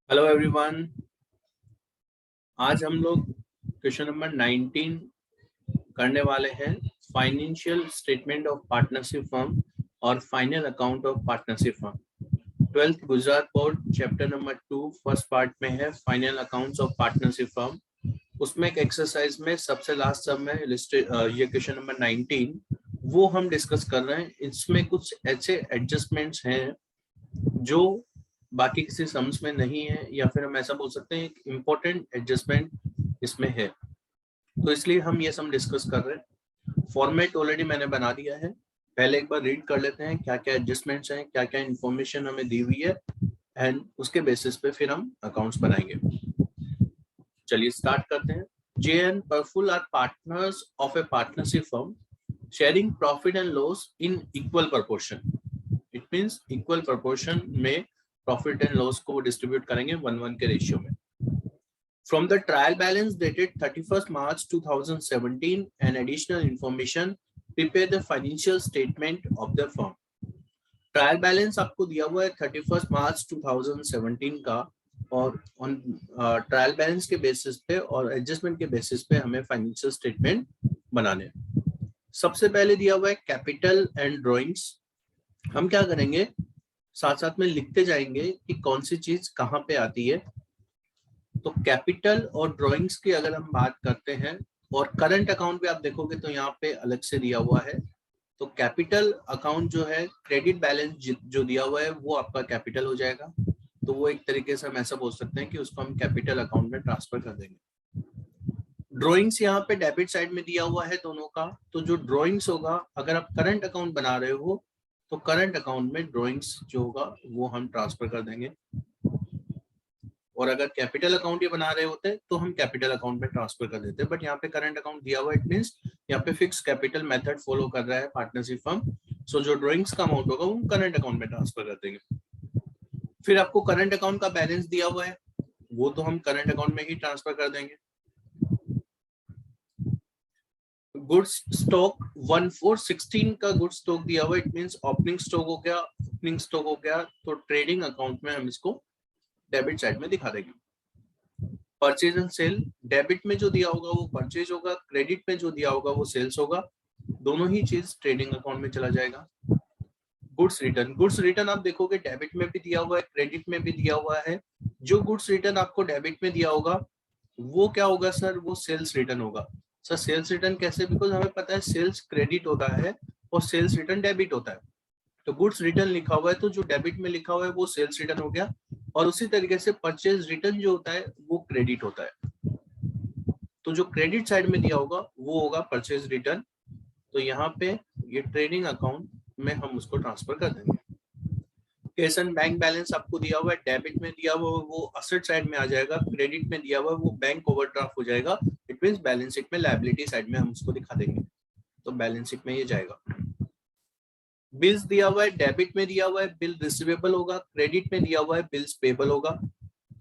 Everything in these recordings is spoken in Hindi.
Hello everyone. आज हम लोग क्वेश्चन नंबर 19 करने वाले हैं। Financial statement of partnership firm और final account of partnership firm. 12th Gujarat board chapter number 2 first part में है final accounts of partnership firm. उसमें एक एक्सरसाइज में सबसे लास्ट सब में ये क्वेश्चन नंबर 19 वो हम डिस्कस कर रहे हैं। इसमें कुछ ऐसे एडजस्टमेंट्स हैं जो बाकी किसी सम्स में नहीं है, या फिर हम ऐसा बोल सकते हैं एक इम्पोर्टेंट एडजस्टमेंट इसमें है, तो इसलिए हम ये सम डिस्कस कर रहे हैं। फॉर्मेट ऑलरेडी मैंने बना दिया है, पहले एक बार रीड कर लेते हैं क्या क्या एडजस्टमेंट्स हैं, क्या क्या इन्फॉर्मेशन हमें दी हुई है, एंड उसके बेसिस पे फिर हम अकाउंट्स बनाएंगे। चलिए स्टार्ट करते हैं। J and Praful are partners of a partnership firm sharing profit and loss in equal proportion. It means equal proportion में प्रॉफिट एंड लॉस को डिस्ट्रीब्यूट करेंगे 1:1 के रेशियो में। From the trial balance dated 31st March 2017 and additional information, prepare the financial statement of the firm. Trial balance आपको दिया हुआ है 31st मार्च 2017 का, और ऑन ट्रायल बैलेंस के बेसिस पे और एडजस्टमेंट के बेसिस पे हमें फाइनेंशियल स्टेटमेंट बनाने। सबसे पहले दिया हुआ है कैपिटल एंड ड्राइंग्स। हम क्या करेंगे, साथ साथ में लिखते जाएंगे कि कौन सी चीज कहाँ पे आती है। तो कैपिटल और ड्राइंग्स की अगर हम बात करते हैं, और करंट अकाउंट भी आप देखोगे तो यहाँ पे अलग से दिया हुआ है। तो कैपिटल अकाउंट जो है, क्रेडिट बैलेंस जो दिया हुआ है वो आपका कैपिटल हो जाएगा। तो वो एक तरीके से हम ऐसा बोल सकते हैं कि उसको हम कैपिटल अकाउंट में ट्रांसफर कर देंगे। ड्रॉइंग्स यहाँ पे डेबिट साइड में दिया हुआ है दोनों का, तो जो ड्रॉइंग्स होगा, अगर आप करंट अकाउंट बना रहे हो तो करंट अकाउंट में ड्रॉइंग्स जो होगा वो हम ट्रांसफर कर देंगे, और अगर कैपिटल अकाउंट ये बना रहे होते तो हम कैपिटल अकाउंट में ट्रांसफर कर देते। बट यहाँ पे करंट अकाउंट दिया हुआ, इट मींस यहाँ पे फिक्स कैपिटल मेथड फॉलो कर रहा है पार्टनरशिप फर्म। सो जो ड्रॉइंग्स का अमाउंट होगा वो करंट अकाउंट में ट्रांसफर कर देंगे। फिर आपको करंट अकाउंट का बैलेंस दिया हुआ है, वो तो हम करंट अकाउंट में ही ट्रांसफर कर देंगे। गुड्स स्टॉक 1416 का गुड्स स्टॉक दिया हुआ, इट मींस ओपनिंग स्टॉक हो गया। ओपनिंग स्टॉक हो गया तो ट्रेडिंग अकाउंट में हम इसको डेबिट साइड में दिखा देंगे। परचेज एंड सेल, डेबिट में जो दिया होगा वो परचेज होगा, क्रेडिट में जो दिया होगा वो सेल्स होगा। दोनों ही चीज ट्रेडिंग अकाउंट में चला जाएगा। गुड्स रिटर्न, गुड्स रिटर्न आप देखोगे डेबिट में भी दिया हुआ है, क्रेडिट में भी दिया हुआ है। जो गुड्स रिटर्न आपको डेबिट में दिया होगा वो क्या होगा सर, वो सेल्स रिटर्न होगा। सर सेल्स रिटर्न कैसे, बिकॉज हमें पता है सेल्स क्रेडिट होता है और सेल्स रिटर्न डेबिट होता है। तो गुड्स रिटर्न लिखा हुआ है तो जो डेबिट में लिखा हुआ है वो सेल्स रिटर्न हो गया, और उसी तरीके से परचेज रिटर्न जो होता है वो क्रेडिट होता है। तो जो क्रेडिट साइड में दिया होगा वो होगा परचेज रिटर्न। तो यहाँ पे ये ट्रेडिंग अकाउंट में हम उसको ट्रांसफर कर देंगे। कैश एंड बैंक बैलेंस आपको दिया हुआ है, डेबिट में दिया हुआ है वो असेट साइड में आ जाएगा, क्रेडिट में दिया हुआ है वो बैंक ओवरड्राफ्ट हो जाएगा। इट मींस बैलेंस शीट में लायबिलिटी साइड में हम उसको दिखा देंगे, तो बैलेंस शीट में ये जाएगा। बिल्स दिया हुआ है, डेबिट में दिया हुआ है बिल रिसीवेबल होगा, क्रेडिट में दिया हुआ है बिल्स पेबल होगा।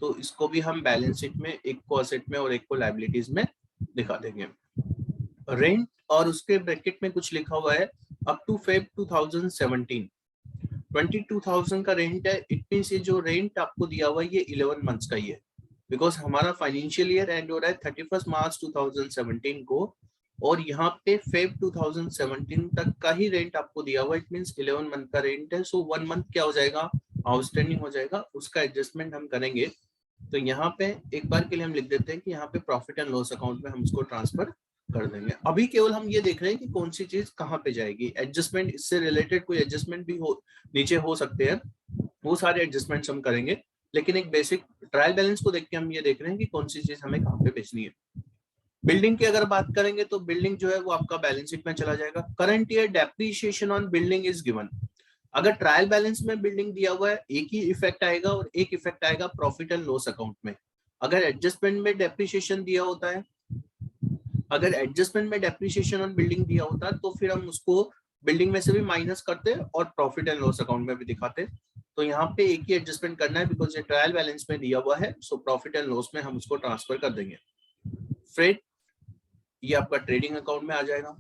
तो इसको भी हम बैलेंस शीट में एक को असेट में और एक को लायबिलिटीज में दिखा देंगे। रेंट, और उसके ब्रैकेट में कुछ लिखा हुआ है अप टू फेब 2017 22,000 का रेंट है। इट मींस ये जो रेंट आपको दिया हुआ है ये 11 मंथ्स का ही है, बिकॉज हमारा फाइनेंशियल ईयर एंड हो रहा है 31 मार्च 2017 को, और यहाँ पे फेब 2017 तक का ही रेंट आपको दिया हुआ, इट मींस 11 मंथ का रेंट है। सो 1 मंथ क्या हो जाएगा, आउटस्टैंडिंग हो जाएगा, उसका एडजस्टमेंट हम करेंगे। तो यहाँ पे एक बार के लिए हम लिख देते हैं कि यहाँ पे प्रॉफिट एंड लॉस अकाउंट में हम उसको ट्रांसफर कर देंगे। अभी केवल हम ये देख रहे हैं कि कौन सी चीज कहाँ पे जाएगी। एडजस्टमेंट, इससे रिलेटेड कोई एडजस्टमेंट भी हो नीचे हो सकते हैं, वो सारे एडजस्टमेंट्स हम करेंगे, लेकिन एक बेसिक ट्रायल बैलेंस को देख के हम ये देख रहे हैं कि कौन सी चीज हमें कहाँ पे बेचनी है। बिल्डिंग की अगर बात करेंगे तो बिल्डिंग जो है वो आपका बैलेंस शीट में चला जाएगा। Current year depreciation on building is given. अगर ट्रायल बैलेंस में बिल्डिंग दिया हुआ है एक ही इफेक्ट आएगा, और एक इफेक्ट आएगा प्रॉफिट एंड लॉस अकाउंट में। अगर एडजस्टमेंट में डेप्रिसिएशन दिया होता है, अगर एडजस्टमेंट में डेप्रिसिएशन ऑन बिल्डिंग दिया होता है तो फिर हम उसको बिल्डिंग में से भी माइनस करते और प्रॉफिट एंड लॉस अकाउंट में भी दिखाते। तो यहाँ पे एक ही एडजस्टमेंट करना है, बिकॉज ये ट्रायल बैलेंस में दिया हुआ है। सो प्रॉफिट एंड लॉस में हम उसको ट्रांसफर कर देंगे। फ्रेट, ये आपका ट्रेडिंग अकाउंट में आ जाएगा।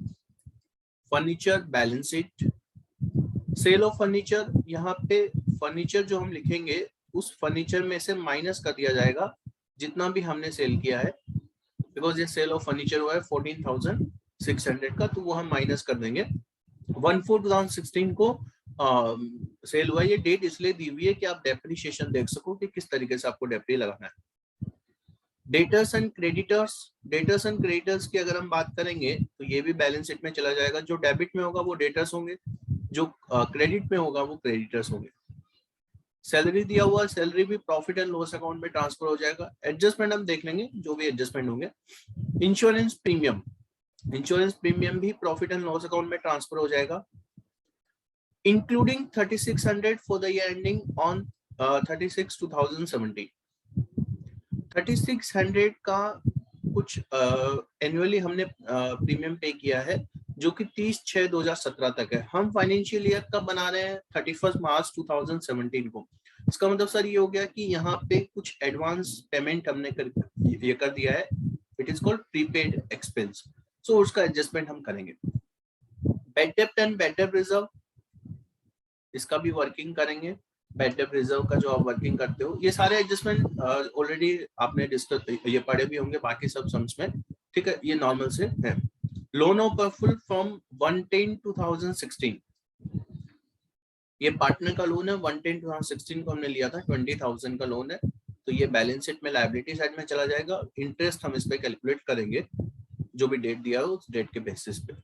Furniture balance sheet, sale of furniture, यहाँ पे फर्नीचर जो हम लिखेंगे उस फर्नीचर में से माइनस कर दिया जाएगा जितना भी हमने सेल किया है, बिकॉज ये सेल ऑफ फर्नीचर हुआ है 14,600 का, तो वो हम माइनस कर देंगे। 1/4/2016 को सेल हुआ। ये डेट इसलिए दी हुई है कि आप डेप्रिसिएशन देख सको कि किस तरीके से आपको डेप्री लगाना है। Debtors and creditors, debtors and creditors की अगर हम बात करेंगे तो ये भी बैलेंस शीट में चला जाएगा। जो डेबिट में होगा वो डेटर्स होंगे, जो क्रेडिट में होगा वो क्रेडिटर्स होंगे। सैलरी दिया हुआ, सैलरी भी प्रॉफिट एंड लॉस अकाउंट में ट्रांसफर हो जाएगा। एडजस्टमेंट हम देख लेंगे जो भी एडजस्टमेंट होंगे। इंश्योरेंस प्रीमियम, इंश्योरेंस प्रीमियम भी प्रॉफिट एंड लॉस अकाउंट में ट्रांसफर हो जाएगा, including 3600 for the year ending on 36/2017। 3600 का कुछ एनुअली हमने प्रीमियम पे किया है जो कि 30/6/2017 तक है। हम फाइनेंशियल ईयर कब बना रहे हैं? 31 मार्च 2017 को। इसका मतलब सर ये हो गया कि यहाँ पे कुछ एडवांस पेमेंट हमने ये कर दिया है, it is called prepaid expense, so उसका एडजस्टमेंट हम करेंगे। बैड डेब्ट एंड बैड डेब्ट रिजर्व, इसका भी वर्किंग करेंगे। बैड डेब्ट रिजर्व का जो आप वर्किंग करते हो, ये सारे एडजस्टमेंट ऑलरेडी आपने डिस्कस ये पढ़े भी होंगे बाकी सब सम्स में, ठीक है, ये नॉर्मल से है। लोन ऑफ परफुल फ्रॉम 1/10/2016, ये पार्टनर का लोन है। 1/10/2016 को हमने लिया था, 20,000 का लोन है, तो ये बैलेंस शीट में लायबिलिटी साइड में चला जाएगा। इंटरेस्ट हम इस पे कैलकुलेट करेंगे जो भी डेट दिया हो उस डेट के बेसिस पे।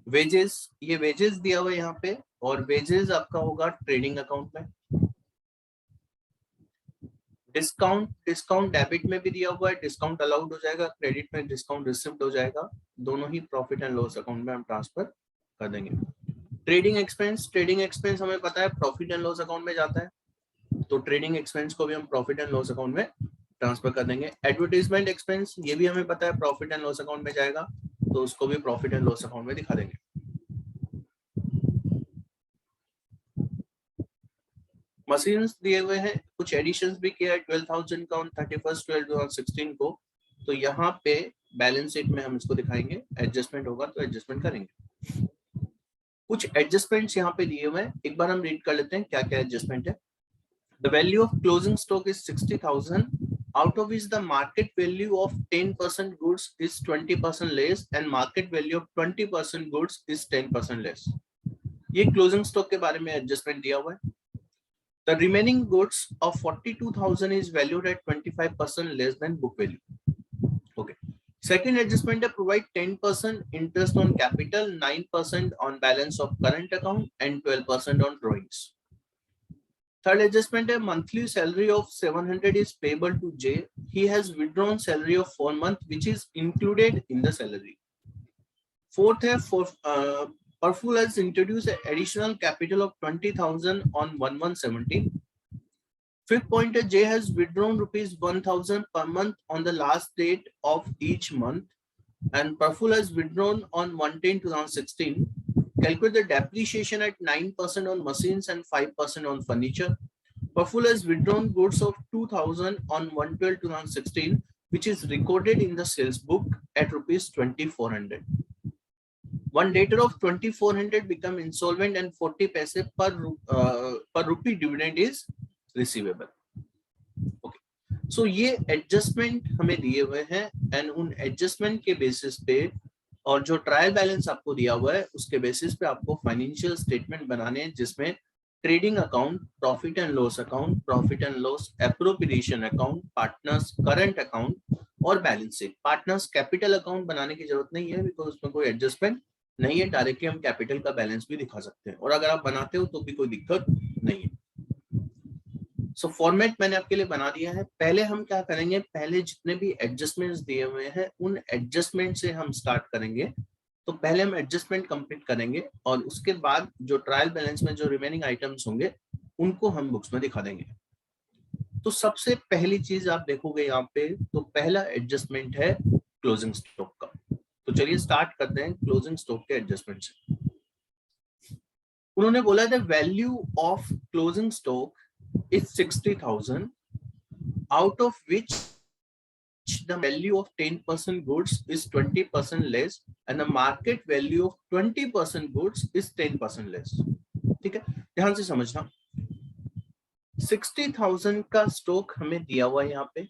वेजेस, ये वेजेस दिया हुआ है यहाँ पे, और वेजेस आपका होगा ट्रेडिंग अकाउंट में। डिस्काउंट, डिस्काउंट डेबिट में भी दिया हुआ है, डिस्काउंट अलाउड हो जाएगा, क्रेडिट में डिस्काउंट रिसिव्ड हो जाएगा, दोनों ही प्रॉफिट एंड लॉस अकाउंट में हम ट्रांसफर कर देंगे। ट्रेडिंग एक्सपेंस, ट्रेडिंग एक्सपेंस हमें पता है प्रॉफिट एंड लॉस अकाउंट में जाता है, तो ट्रेडिंग एक्सपेंस को भी हम प्रॉफिट एंड लॉस अकाउंट में ट्रांसफर कर देंगे। एडवर्टाइजमेंट एक्सपेंस, ये भी हमें पता है प्रॉफिट एंड लॉस अकाउंट में जाएगा, तो उसको भी प्रॉफिट एंड लॉस अकाउंट में दिखा देंगे। मशीन्स दिए हुए हैं, कुछ एडिशंस भी किया है 12,000 का ऑन 31/12/2016 को, तो यहाँ पे बैलेंस शीट में हम इसको दिखाएंगे। एडजस्टमेंट होगा तो एडजस्टमेंट करेंगे। कुछ एडजस्टमेंट्स यहाँ पे दिए हुए हैं, एक बार हम रीड कर लेते हैं क्या क्या एडजस्टमेंट है। The value of closing stock is 60,000, out of which the market value of 10% goods is 20% less and market value of 20% goods is 10% less. ये क्लोजिंग स्टॉक के बारे में एडजस्टमेंट दिया हुआ है। The remaining goods of 42,000 is valued at 25% less than book value. Okay. Second adjustment है, provide 10% interest on capital, 9% on balance of current account and 12% on drawings. Third adjustment है, monthly salary of 700 is payable to J. He has withdrawn salary of 4 months which is included in the salary. Fourth है, Perful has introduced an additional capital of 20,000 on 1/1/17. Fifth point है, J has withdrawn rupees 1,000 per month on the last date of each month, and Perful has withdrawn on 1/10/2016. Calculate the depreciation at 9% on machines and 5% on furniture. Perful has withdrawn goods of 2,000 on 1/12/2016, which is recorded in the sales book at rupees 2,400. One debtor of 2,400 become insolvent and 40 paise per rupee dividend is receivable. Okay. So ये एडजस्टमेंट हमें दिए हुए हैं, एंड उन एडजस्टमेंट के बेसिस पे और जो ट्रायल बैलेंस आपको दिया हुआ है उसके बेसिस पे आपको फाइनेंशियल स्टेटमेंट बनाने हैं, जिसमें trading account, profit and loss account, profit and loss appropriation account, partners current account और balance sheet. Partners capital account बनाने की जरूरत नहीं है बिकॉज उसमें कोई एडजस्टमेंट नहीं है, डायरेक्टली हम कैपिटल का बैलेंस भी दिखा सकते हैं, और अगर आप बनाते हो तो भी कोई दिक्कत नहीं है। सो फॉर्मेट मैंने आपके लिए बना दिया है। पहले हम क्या करेंगे, पहले जितने भी एडजस्टमेंट्स दिए हुए हैं उन एडजस्टमेंट से हम स्टार्ट करेंगे। तो पहले हम एडजस्टमेंट कंप्लीट करेंगे और उसके बाद जो ट्रायल बैलेंस में जो रिमेनिंग आइटम्स होंगे उनको हम बुक्स में दिखा देंगे। तो सबसे पहली चीज आप देखोगे यहाँ पे, तो पहला एडजस्टमेंट है क्लोजिंग स्टॉक का। तो चलिए स्टार्ट करते हैं क्लोजिंग स्टॉक के एडजस्टमेंट से। उन्होंने बोला था value of closing stock is 60,000, out of which the value of 10% goods is 20% less and the market value of 20% goods is 10% less. ठीक है, ध्यान से समझना। 60,000 का स्टॉक हमें दिया हुआ है यहाँ पे,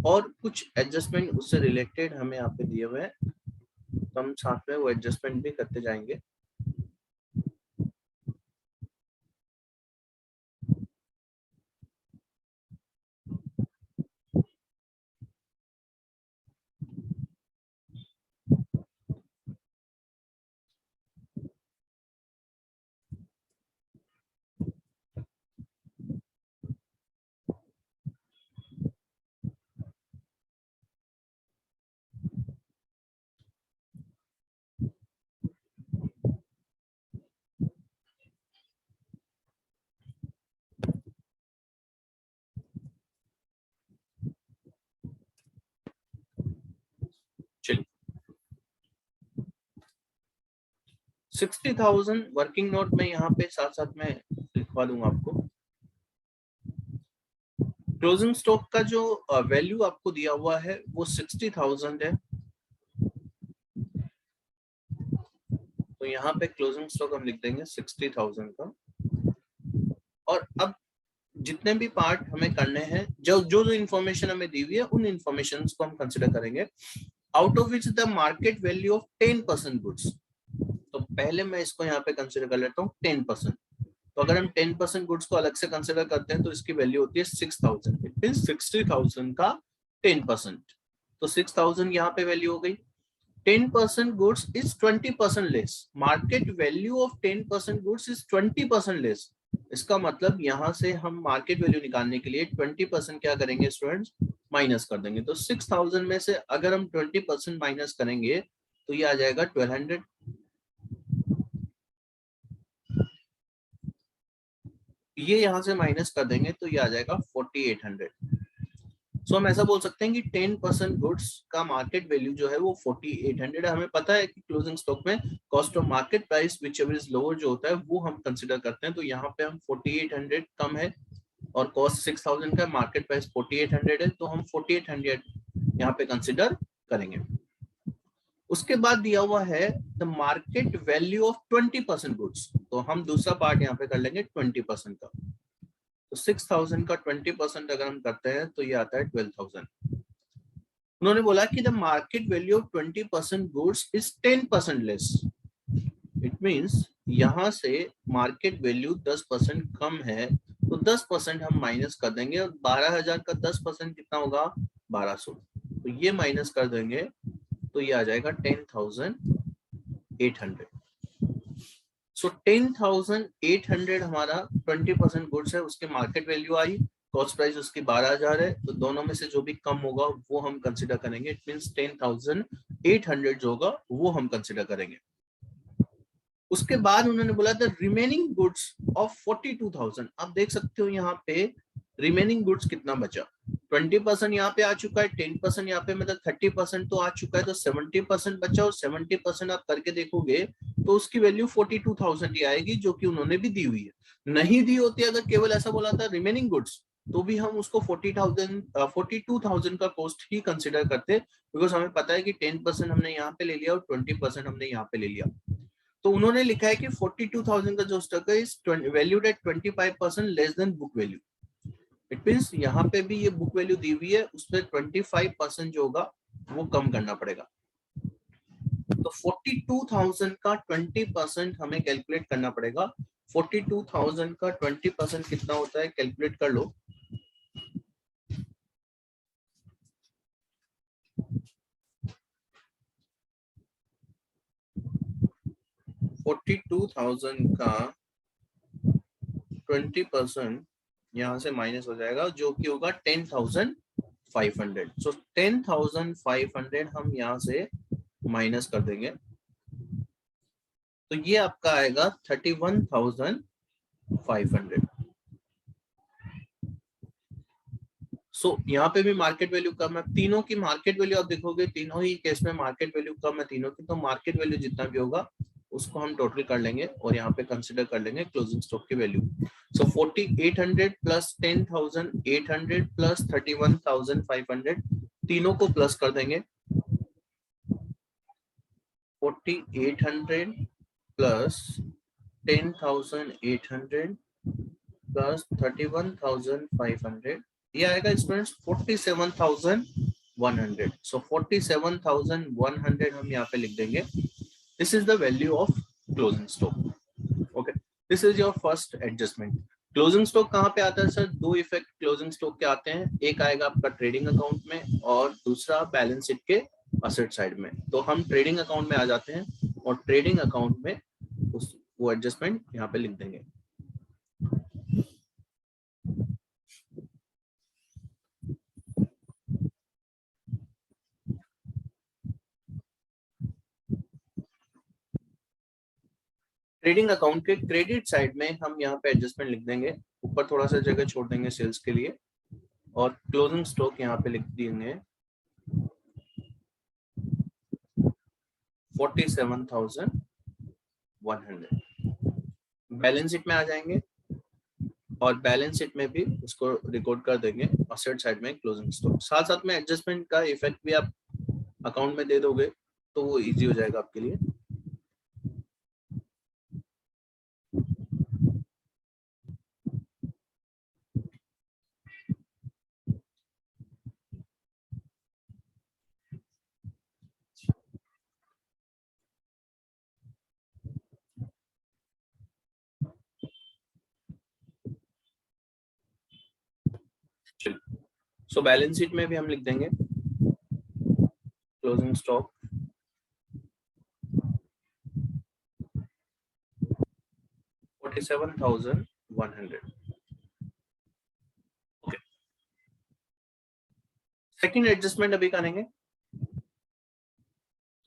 और कुछ एडजस्टमेंट उससे रिलेटेड हमें यहाँ पे दिए हुए हैं, तो हम साथ में वो एडजस्टमेंट भी करते जाएंगे। चलिए, 60,000 वर्किंग नोट में यहाँ पे साथ साथ में लिखवा दूंगा आपको। क्लोजिंग स्टॉक का जो वैल्यू आपको दिया हुआ है वो 60,000 है, तो यहाँ पे क्लोजिंग स्टॉक हम लिख देंगे 60,000 का। और अब जितने भी पार्ट हमें करने हैं, जो जो जो इन्फॉर्मेशन हमें दी हुई है उन इन्फॉर्मेशन को हम कंसिडर करेंगे। Out of which the market value of 10% goods, तो पहले मैं इसको यहाँ पे कंसिडर कर लेता हूँ 10%। तो अगर हम 10% गुड्स को अलग से कंसिडर करते हैं तो इसकी वैल्यू होती है 6,000। इट मींस 60,000 का 10%, तो 6,000 यहाँ पे वैल्यू हो गई। 10% goods is 20% less, market value of 10% goods is 20% less. इसका मतलब यहाँ से हम मार्केट वैल्यू निकालने के लिए 20% क्या करेंगे स्टूडेंट्स, माइनस कर देंगे। तो 6,000 में से अगर हम 20% माइनस करेंगे तो ये आ जाएगा 1200। ये यहाँ से माइनस कर देंगे तो ये आ जाएगा 4800। सो हम ऐसा बोल सकते हैं कि 10% गुड्स का मार्केट वैल्यू जो है वो 4800 है। हमें पता है कि क्लोजिंग स्टॉक में cost of market price which ever is lower जो होता है वो हम कंसिडर करते हैं। तो यहाँ पे हम 4800 कम है और कॉस्ट 6000 का, मार्केट प्राइस 4800 है, तो हम 4800 यहाँ पे कंसिडर करेंगे। उसके बाद दिया हुआ है the market value of 20% goods, तो हम दूसरा पार्ट यहाँ पे कर लेंगे 20% का। तो 6,000 का 20% अगर हम करते हैं तो ये आता है 12,000। उन्होंने बोला कि the market value of 20% goods is 10% less. It means यहां से मार्केट वैल्यू 10% कम है, तो 10% हम माइनस कर देंगे, और 12,000 का 10% कितना होगा, 1200। तो ये माइनस कर देंगे तो ये आ जाएगा 10,800। सो 10,800 हमारा 20% गुड्स है, उसके मार्केट वैल्यू आई, कॉस्ट प्राइस उसकी 12,000 है, तो दोनों में से जो भी कम होगा वो हम कंसिडर करेंगे। इट मींस 10,800 जो होगा वो हम कंसिडर करेंगे। उसके बाद उन्होंने बोला द रिमेनिंग गुड्स ऑफ 42,000। आप देख सकते हो यहाँ पे रिमेनिंग गुड्स कितना बचा, 20% यहाँ पे आ चुका है, 10% यहाँ पे, मतलब 30% तो आ चुका है, तो 70% बचा, और 70% आप करके देखोगे तो उसकी वैल्यू 42,000 ही आएगी, जो कि उन्होंने भी दी हुई है। नहीं दी होती अगर केवल ऐसा बोला था रिमेनिंग गुड्स, तो भी हम उसको 42,000 का कॉस्ट ही कंसिडर करते, बिकॉज हमें पता है कि 10% हमने यहाँ पे ले लिया और 20% हमने यहाँ पे ले लिया। तो उन्होंने लिखा है कि 42,000 का जो स्टॉक है is valued at 25% less than book value. It means यहाँ पे भी ये बुक वैल्यू दी हुई है, उसमें 25% जो होगा वो कम करना पड़ेगा। तो 42,000 का 20% हमें कैलकुलेट करना पड़ेगा। 42,000 का 20% कितना होता है, कैलकुलेट कर लो। 42,000 का 20% यहाँ से माइनस हो जाएगा, जो कि होगा 10,500। सो 10,500 हम यहाँ से माइनस कर देंगे, तो ये आपका आएगा 31,500। सो यहाँ पे भी मार्केट वैल्यू कम है, तीनों की मार्केट वैल्यू आप देखोगे तीनों ही केस में मार्केट वैल्यू कम है तीनों की, तो मार्केट वैल्यू जितना भी होगा उसको हम टोटल कर लेंगे और यहाँ पे कंसिडर कर लेंगे क्लोजिंग स्टॉक की वैल्यू। सो 4800 प्लस 10,800 प्लस 31,500, तीनों को प्लस कर देंगे। 4800 प्लस 10,800 प्लस 31,500, ये आएगा स्टूडेंट्स 47,100। सो 47,100 हम यहाँ पे लिख देंगे। This is the value of closing stock. Okay, this is your first adjustment. Closing stock कहाँ पे आता है सर? दो इफेक्ट क्लोजिंग स्टॉक के आते हैं, एक आएगा आपका ट्रेडिंग अकाउंट में और दूसरा बैलेंस शीट के असेट साइड में। तो हम ट्रेडिंग अकाउंट में आ जाते हैं और ट्रेडिंग अकाउंट में वो एडजस्टमेंट यहाँ पे लिख देंगे। ट्रेडिंग अकाउंट के क्रेडिट साइड में हम यहाँ पे एडजस्टमेंट लिख देंगे, ऊपर थोड़ा सा जगह छोड़ देंगे सेल्स के लिए, और क्लोजिंग स्टॉक यहाँ पे लिख देंगे 47,100। बैलेंस शीट में आ जाएंगे और बैलेंस शीट में भी उसको रिकॉर्ड कर देंगे असेट साइड में क्लोजिंग स्टॉक। साथ साथ में एडजस्टमेंट का इफेक्ट भी आप अकाउंट में दे दोगे तो वो इजी हो जाएगा आपके लिए। सो बैलेंस शीट में भी हम लिख देंगे closing stock 47,100। Okay, second adjustment अभी करेंगे।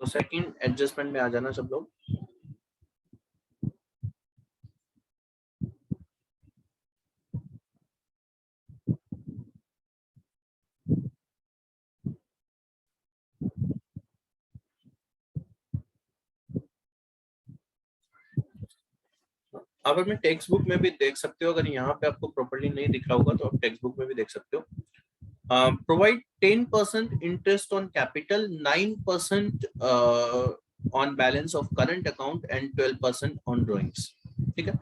तो सेकंड एडजस्टमेंट में आ जाना सब लोग। आप अपने टेक्स्ट बुक में भी देख सकते हो, अगर यहाँ पे आपको प्रॉपर्ली नहीं दिख रहा होगा तो आप टेक्स्ट बुक में भी देख सकते हो। Provide 10% interest on capital, 9% on balance of current account and 12% on drawings. ठीक है,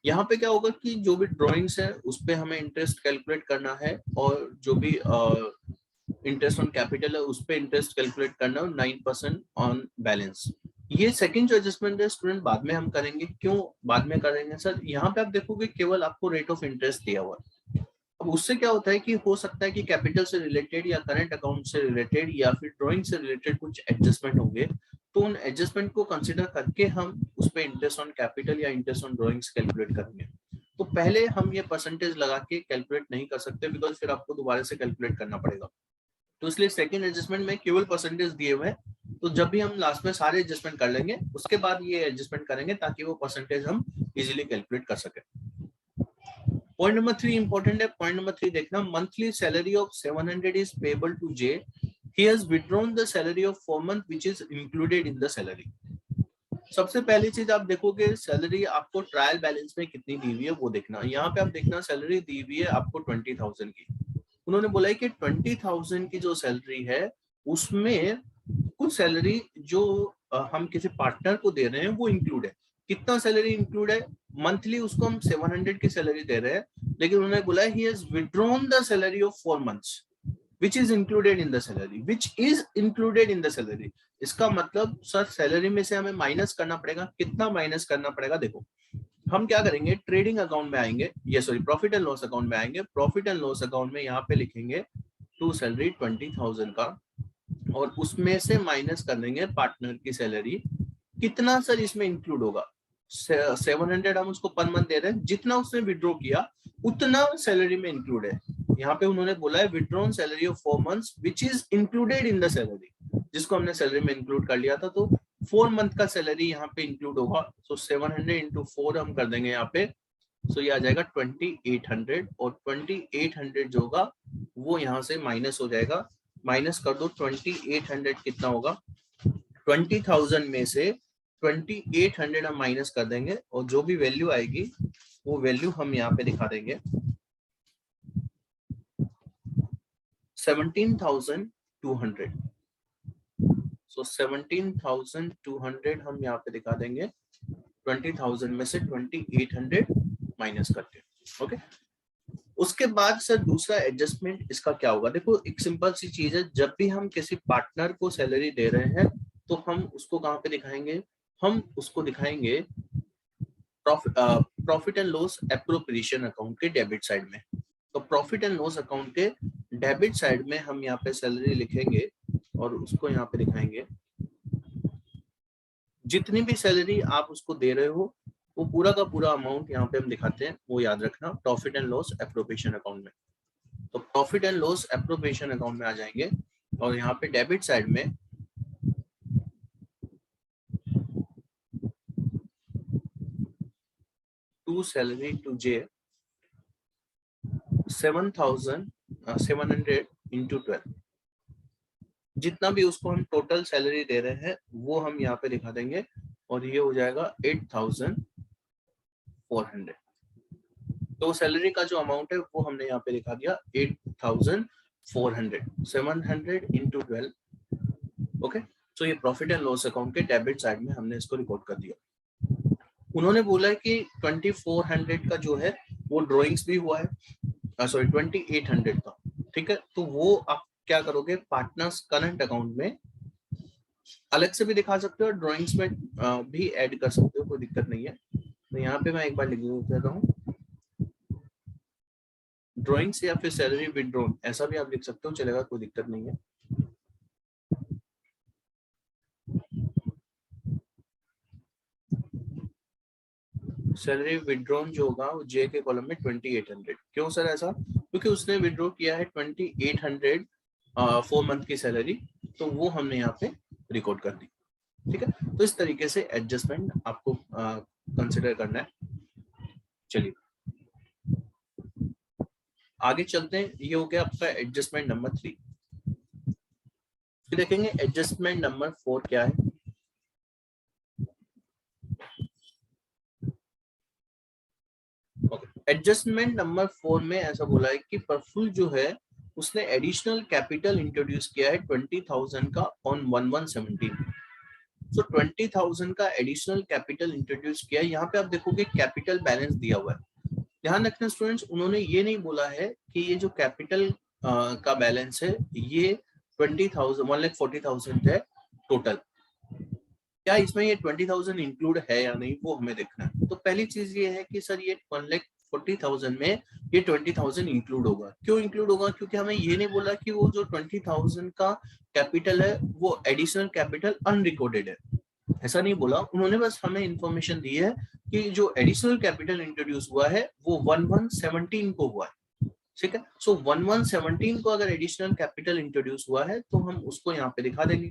यहाँ पे क्या होगा कि जो भी ड्रॉइंग्स है उस पे हमें इंटरेस्ट कैलकुलेट करना है, और जो भी इंटरेस्ट ऑन कैपिटल है उस पे इंटरेस्ट कैलकुलेट करना है, 9% ऑन बैलेंस। ये सेकंड जो एडजस्टमेंट है स्टूडेंट बाद में हम करेंगे। क्यों बाद में करेंगे सर? यहाँ पे आप देखोगे केवल आपको रेट ऑफ इंटरेस्ट दिया हुआ है। अब उससे क्या होता है कि हो सकता है कि कैपिटल से रिलेटेड या करंट अकाउंट से रिलेटेड या फिर ड्राइंग से रिलेटेड कुछ एडजस्टमेंट होंगे, तो उन एडजस्टमेंट को कंसीडर करके हम उस पे इंटरेस्ट ऑन कैपिटल या इंटरेस्ट ऑन ड्राइंग्स कैलकुलेट करेंगे। तो पहले हम ये परसेंटेज लगा के कैलकुलेट नहीं कर सकते, बिकॉज फिर आपको दोबारा से कैलकुलेट करना पड़ेगा। तो इसलिए सेकंड एडजस्टमेंट में केवल परसेंटेज दिए हुए हैं, तो जब भी हम लास्ट में सारे एडजस्टमेंट कर लेंगे उसके बाद ये एडजस्टमेंट करेंगे ताकि वो परसेंटेज हम इजीली कैलकुलेट कर सके। पॉइंट नंबर 3 इंपॉर्टेंट है। पॉइंट नंबर 3 देखना, monthly salary of 700 is payable to J, he has withdrawn the salary of 4 month which is included in the salary. सबसे पहली चीज आप देखोगे सैलरी आपको ट्रायल बैलेंस में कितनी दी हुई है वो देखना। यहाँ पे आप देखना सैलरी दी हुई है आपको 20,000 की। उन्होंने बोला है कि 20,000 की जो सैलरी है उसमें कुछ सैलरी जो हम किसी पार्टनर को दे रहे हैं वो इंक्लूड है। कितना सैलरी इंक्लूड है? मंथली उसको हम 700 की सैलरी दे रहे हैं, लेकिन उन्होंने बोला ही has withdrawn the salary of 4 months which is included in the salary, which is included in the salary। इसका मतलब सर सैलरी में से हमें माइनस करना पड़ेगा। कितना माइनस करना पड़ेगा? देखो हम क्या करेंगे, ट्रेडिंग अकाउंट में आएंगे, ये sorry profit and loss account में आएंगे। प्रॉफिट एंड लॉस अकाउंट में यहाँ पे लिखेंगे टू सैलरी 20,000 का, और उसमें से माइनस कर देंगे पार्टनर की सैलरी। कितना सर इसमें इंक्लूड होगा? 700 हम उसको पर मंथ दे रहे हैं, जितना उसने विड्रॉ किया उतना सैलरी में इंक्लूड है। यहाँ पे उन्होंने बोला है withdrawn salary of 4 months which is included in the salary, जिसको हमने सैलरी में इंक्लूड कर लिया था। तो 4 मंथ का सैलरी यहाँ पे इंक्लूड होगा। सो 700 इंटू 4 हम कर देंगे यहाँ पे, सो ये आ जाएगा 2800, और 2800 जो होगा वो यहाँ से माइनस हो जाएगा। माइनस कर दो 2800 कितना होगा? 20,000 में से 2800 हम माइनस कर देंगे, और जो भी वैल्यू आएगी वो वैल्यू हम यहाँ पे दिखा देंगे 17,200। सो 17,200 हम यहाँ पे दिखा देंगे 20,000 में से 2800 माइनस करके। ओके। उसके बाद सर दूसरा एडजस्टमेंट इसका क्या होगा, देखो एक सिंपल सी चीज है, जब भी हम किसी पार्टनर को सैलरी दे रहे हैं तो हम उसको कहाँ पे दिखाएंगे, हम उसको दिखाएंगे profit and loss appropriation account के डेबिट साइड में। तो प्रॉफिट एंड लॉस अकाउंट के डेबिट साइड में हम यहाँ पे सैलरी लिखेंगे और उसको यहाँ पे दिखाएंगे। जितनी भी सैलरी आप उसको दे रहे हो वो पूरा का पूरा अमाउंट यहाँ पे हम दिखाते हैं, वो याद रखना, profit and loss appropriation account में। तो profit and loss appropriation account में आ जाएंगे और यहाँ पे डेबिट साइड में to salary to J 7,700 into 12, जितना भी उसको हम टोटल सैलरी दे रहे हैं वो हम यहाँ पे दिखा देंगे और ये हो जाएगा 8,400। तो सैलरी का जो अमाउंट है वो हमने यहाँ पे दिखा दिया 8,400, 700 इंटू 12। ओके, तो ये प्रॉफिट एंड लॉस अकाउंट के डेबिट साइड में हमने इसको रिकॉर्ड कर दिया। उन्होंने बोला है कि 2,400 का जो है वो ड्रॉइंग्स भी हुआ है, सॉरी 2,800 का, ठीक है। तो वो आप क्या करोगे, पार्टनर्स करंट अकाउंट में अलग से भी दिखा सकते हो और ड्रॉइंग्स में भी ऐड कर सकते हो, कोई दिक्कत नहीं है। तो यहाँ पे मैं एक बार लिख देता हूँ, ड्रॉइंग्स या फिर सैलरी विथड्रॉन, ऐसा भी आप लिख सकते हो, चलेगा, कोई दिक्कत नहीं है। सैलरी विथड्रॉन जो होगा वो जे के कॉलम में 2,800। क्यों सर ऐसा, क्योंकि उसने विथड्रॉ किया है 2,800 4 मंथ की सैलरी, तो वो हमने यहाँ पे रिकॉर्ड कर दी, ठीक है। तो इस तरीके से एडजस्टमेंट आपको कंसिडर करना है। चलिए आगे चलते हैं, ये हो गया आपका एडजस्टमेंट नंबर 3। फिर देखेंगे एडजस्टमेंट नंबर 4 क्या है। एडजस्टमेंट नंबर 4 में ऐसा बोला है कि प्रफुल्ल जो है उसने एडिशनल कैपिटल इंट्रोड्यूस किया है 20,000 का ऑन 1/1/17। तो 20,000 का एडिशनल कैपिटल इंट्रोड्यूस किया है। यहाँ पे आप देखोगे कैपिटल बैलेंस दिया हुआ है। ध्यान रखना स्टूडेंट्स, उन्होंने ये नहीं बोला है कि ये जो कैपिटल का बैलेंस है ये 20,000 1,40,000 है टोटल। क्या इसमें ये 20,000 इंक्लूड है या नहीं वो हमें देखना है। तो पहली चीज ये है कि सर ये 1,40,000 में ये 20,000 इंक्लूड होगा। क्यों इंक्लूड होगा, क्योंकि हमें ये नहीं बोला कि वो जो 20,000 का कैपिटल है वो एडिशनल कैपिटल अनरिकॉर्डेड है, ऐसा नहीं बोला उन्होंने। बस हमें इंफॉर्मेशन दी है कि जो एडिशनल कैपिटल इंट्रोड्यूस हुआ है वो 1/1/17 को हुआ है, ठीक है। सो 1/1/17 को अगर एडिशनल कैपिटल इंट्रोड्यूस हुआ है तो हम उसको यहाँ पे दिखा देंगे।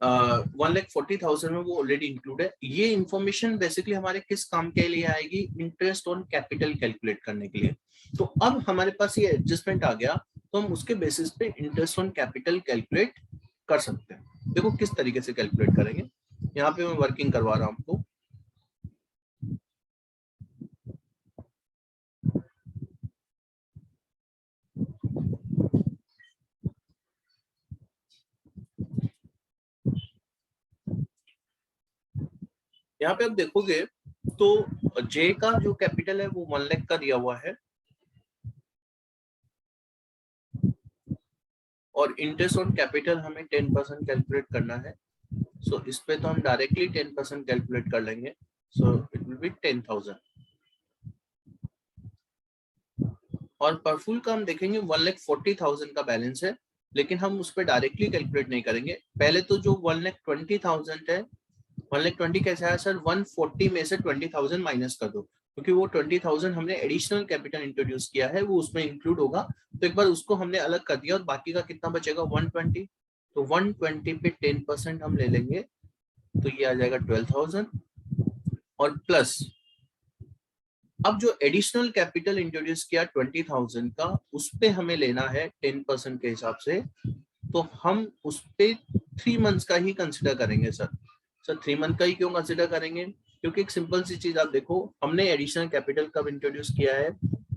1,40,000 में वो ऑलरेडी इंक्लूड है। ये इंफॉर्मेशन बेसिकली हमारे किस काम के लिए आएगी, इंटरेस्ट ऑन कैपिटल कैलकुलेट करने के लिए। तो अब हमारे पास ये एडजस्टमेंट आ गया तो हम उसके बेसिस पे इंटरेस्ट ऑन कैपिटल कैलकुलेट कर सकते हैं। देखो किस तरीके से कैलकुलेट करेंगे, यहाँ पे मैं वर्किंग करवा रहा हूँ आपको। यहाँ पे आप देखोगे तो जे का जो कैपिटल है वो 1 लाख का दिया हुआ है और इंटरेस्ट ऑन कैपिटल हमें 10% कैलकुलेट करना है। सो इस पे तो हम डायरेक्टली 10% कैलकुलेट कर लेंगे। So it will be 10,000। और प्रफुल्ल का हम देखेंगे 1,40,000 का बैलेंस है, लेकिन हम उस पर डायरेक्टली कैलकुलेट नहीं करेंगे। पहले तो जो 1,20,000 है, 1,20,000 कैसे आया सर, 140 में से 20,000 माइनस कर दो, क्योंकि वो 20,000 हमने एडिशनल कैपिटल इंट्रोड्यूस किया है वो उसमें इंक्लूड होगा। तो एक बार उसको हमने अलग कर दिया और बाकी का कितना बचेगा 120। तो 120 पे 10% हम ले लेंगे तो ये आ जाएगा 12,000 और प्लस अब जो एडिशनल कैपिटल इंट्रोड्यूस किया 20,000 का उस पे हमें लेना है 10% के हिसाब से। तो हम उस पे 3 मंथ्स का ही कंसिडर करेंगे सर। 3 मंथ का ही क्यों कंसिडर करेंगे, क्योंकि एक सिंपल सी चीज आप देखो, हमने एडिशनल कैपिटल कब इंट्रोड्यूस किया है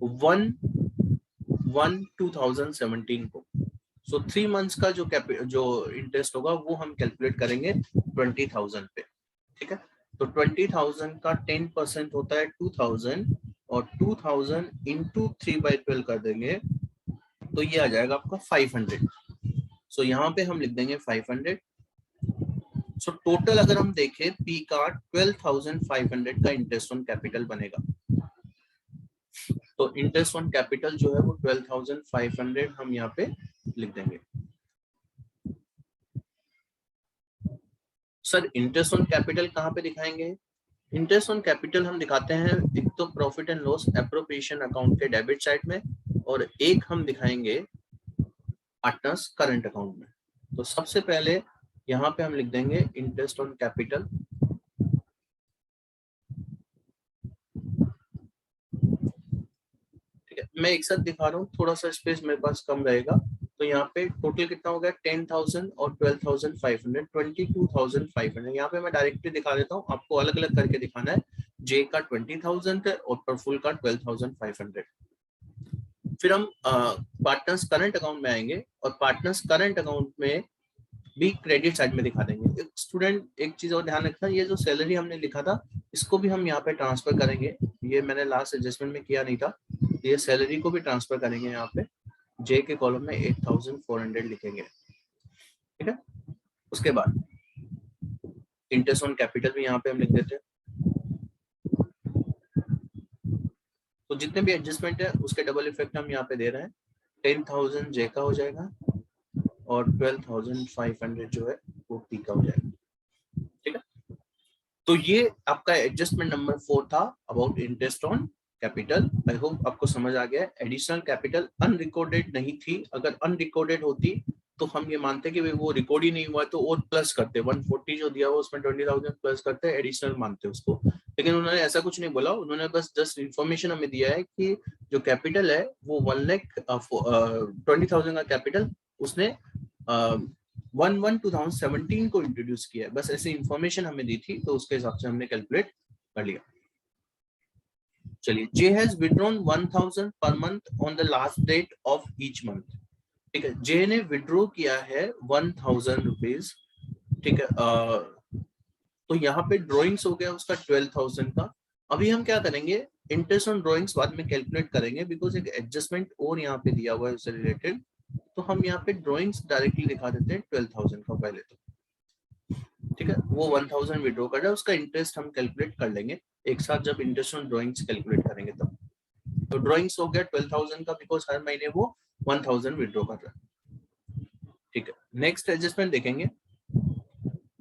1/1/2017 को। सो 3 मंथ्स का जो इंटरेस्ट होगा वो हम कैलकुलेट करेंगे 20,000 पे, ठीक है। तो 20,000 का 10% होता है 2,000 और 2000 इंटू 3/12 कर देंगे तो ये आ जाएगा आपका 500। सो यहाँ पे हम लिख देंगे 500। सो टोटल अगर हम देखें पी का 12,500 का इंटरेस्ट ऑन कैपिटल बनेगा। तो इंटरेस्ट ऑन कैपिटल जो है वो 12,500 हम यहाँ पे लिख देंगे। सर इंटरेस्ट ऑन कैपिटल कहाँ पे दिखाएंगे? इंटरेस्ट ऑन कैपिटल हम दिखाते हैं एक तो profit and loss appropriation account के डेबिट साइड में, और एक हम दिखाएंगे पार्टनर्स करंट अकाउंट में। तो सबसे पहले यहाँ पे हम लिख देंगे इंटरेस्ट ऑन कैपिटल। ठीक है, मैं एक साथ दिखा रहा हूँ, थोड़ा सा स्पेस मेरे पास कम रहेगा। तो यहाँ पे टोटल कितना हो गया 10,000 और 12,500, 22,500। यहाँ पे मैं डायरेक्टली दिखा देता हूँ, आपको अलग अलग करके दिखाना है। जे का 20,000 है और परफुल का 12,500। फिर हम पार्टनर्स करंट अकाउंट में आएंगे और पार्टनर्स करंट अकाउंट में भी क्रेडिट साइड में दिखा देंगे। एक स्टूडेंट एक चीज और ध्यान रखना, ये जो सैलरी हमने लिखा था इसको भी हम यहाँ पे ट्रांसफर करेंगे। ये मैंने लास्ट एडजस्टमेंट में किया नहीं था, ये सैलरी को भी ट्रांसफर करेंगे। यहाँ पे जे के कॉलम में 8,400 लिखेंगे। ठीक है, उसके बाद इंटरेस्ट ऑन कैपिटल भी यहाँ पे हम लिख देते हैं। तो जितने भी एडजस्टमेंट है उसके डबल इफेक्ट हम यहाँ पे दे रहे हैं। 10,000 जे का हो जाएगा और 12,500 जो है वो पी का हो जाएगा। ठीक है, तो ये आपका एडजस्टमेंट नंबर 4 था about interest on capital. I hope आपको समझ आ गया। एडिशनल कैपिटल अनरिकॉर्डेड नहीं थी, अगर अनरिकॉर्डेड होती तो हम ये मानते कि वो रिकॉर्ड ही नहीं हुआ तो और प्लस करते, 140 जो दिया हुआ उसमें 20,000 प्लस करते, एडिशनल मानते उसको। लेकिन उन्होंने ऐसा कुछ नहीं बोला, उन्होंने बस जस्ट इंफॉर्मेशन हमें दिया है कि जो कैपिटल है वो 1,20,000 का कैपिटल उसने 1/1/2017 को इंट्रोड्यूस किया है। बस ऐसी इंफॉर्मेशन हमें दी थी तो उसके हिसाब से हमने कैलकुलेट कर लिया। चलिए, जे has withdrawn 1,000 per month on the last date of each month. ठीक है, जे ने विड्रॉ किया है 1,000 रुपीज। ठीक है, तो यहाँ पे ड्रॉइंग्स हो गया उसका 12,000 का। अभी हम क्या करेंगे, इंटरेस्ट ऑन ड्रॉइंग्स बाद में कैलकुलेट करेंगे, बिकॉज एक एडजस्टमेंट और यहाँ पे दिया हुआ है उससे रिलेटेड। तो हम यहाँ पे ड्रॉइंग्स डायरेक्टली दिखा देते हैं 12,000 का पहले तो। ठीक है, वो 1,000 विड्रॉ कर रहा है, उसका इंटरेस्ट हम कैलकुलेट कर लेंगे एक साथ जब इंटरेस्ट ऑन ड्रॉइंग्स कैलकुलेट करेंगे तब। तो ड्रॉइंग्स हो गया 12,000 का, बिकॉज हर महीने वो 1,000 विड्रॉ कर रहा है। ठीक है, नेक्स्ट एडजस्टमेंट देखेंगे।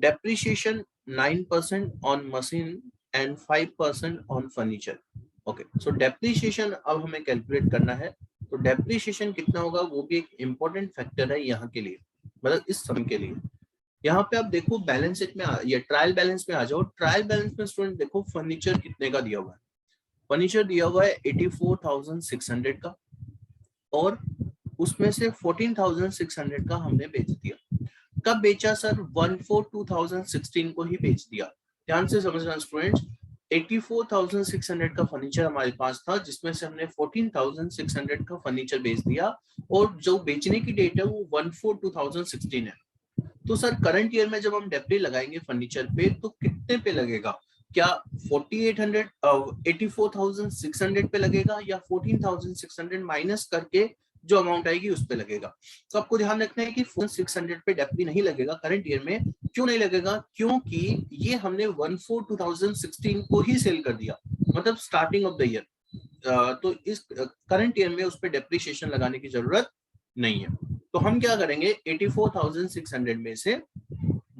Depreciation 9% on machine and 5% on furniture. Okay, so depreciation अब हमें कैलकुलेट करना है। तो डेप्रिसिएशन कितना होगा वो भी एक इंपॉर्टेंट फैक्टर है यहाँ के लिए, मतलब इस सम के लिए। यहाँ पे आप देखो बैलेंस शीट में ये ट्रायल बैलेंस में आ जाओ। ट्रायल बैलेंस में स्टूडेंट देखो फर्नीचर कितने का दिया हुआ है। फर्नीचर दिया हुआ है 84,600 का, और उसमें से 14,600 का हमने बेच दिया। कब बेचा सर? 1/4/2016 को ही बेच दिया। ध्यान से समझना स्टूडेंट्स, 84,600 का फर्नीचर हमारे पास था जिसमें से हमने 14,600 का फर्नीचर बेच दिया, और जो बेचने की डेट है वो 1/4/2016 है। तो सर करंट ईयर में जब हम डेप्री लगाएंगे फर्नीचर पे तो कितने पे लगेगा? क्या 4800 84,600 पे लगेगा, या 14,600 माइनस करके जो अमाउंट आएगी उस पे लगेगा? तो आपको ध्यान रखना है कि 4,600 पे डेप्री नहीं लगेगा करंट ईयर में। क्यों नहीं लगेगा? क्योंकि ये हमने 1/4/2016 को ही सेल कर दिया, मतलब स्टार्टिंग ऑफ द ईयर। तो इस करंट ईयर में उस पर डेप्रिसिएशन लगाने की जरूरत नहीं है। तो हम क्या करेंगे, 84,600 में से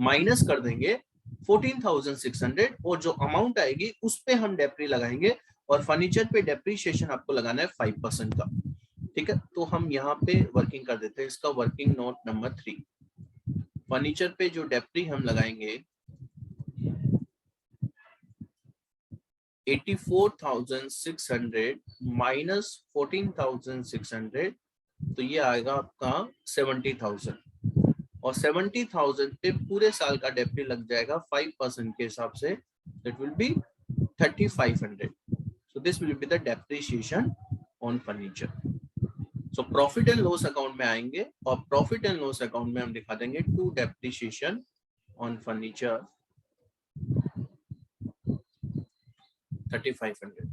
माइनस कर देंगे 14,600, और जो अमाउंट आएगी उस पे हम डेप्री लगाएंगे। और फर्नीचर पे डेप्रिसिएशन आपको लगाना है 5% का। ठीक है, तो हम यहाँ पे वर्किंग कर देते हैं इसका वर्किंग नोट नंबर 3। फर्नीचर पे जो डेप्री हम लगाएंगे 84,600 माइनस 14,600, तो ये आएगा आपका 70,000, और 70,000 पे पूरे साल का डेप्री लग जाएगा 5% के हिसाब से, that will be 3,500। So this will be the depreciation on furniture. So profit and loss account में आएंगे, और प्रॉफिट एंड लॉस अकाउंट में हम दिखा देंगे टू डेप्रिसिएशन ऑन फर्नीचर 3,500।